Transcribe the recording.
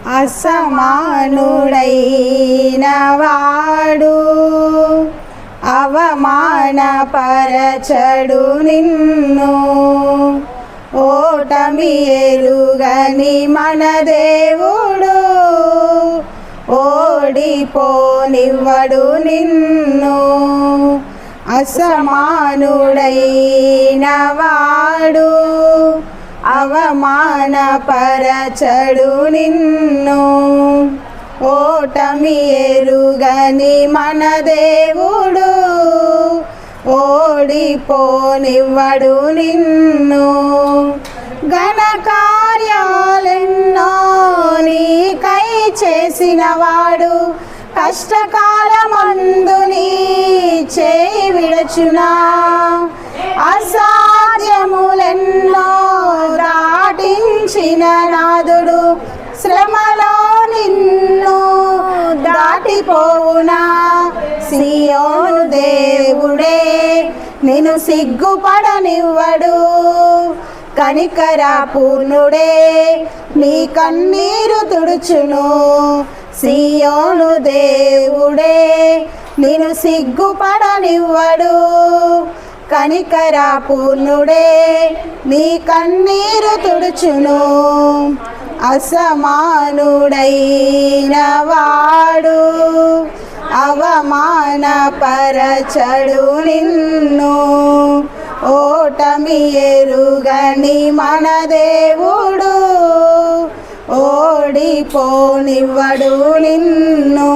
అసమానుడైన వాడు అవమానపరచడు నిన్ను. ఓటమి ఎరుగని మన దేవుడు ఓడిపోనివ్వడు నిన్ను. అసమానుడైన వాడు అవమానపరచడు నిన్ను. ఓటమి ఎరుగని మన దేవుడు ఓడిపోనివ్వడు నిన్ను. ఘన కార్యాలెన్నో నీకై చేసినవాడు కష్టకాలమందు నీ చేయి విడచునా. అసాధ్యములెన్నో దాటించిన నాదుడు శ్రమలో నిన్ను దాటిపోవునా. సియోను దేవుడే నిన్ను సిగ్గుపడనివ్వడు. కనికర పూర్ణుడే నీ కన్నీరు తుడుచును. సియోను దేవుడే నిన్ను సిగ్గుపడనివ్వడు. కనికర పూర్ణుడే నీ కన్నీరు తుడుచును. అసమానుడైన వాడు అవమానపరచడు నిన్ను. ఓటమి ఎరుగని మన దేవుడు ఓడిపోనివ్వడు నిన్ను.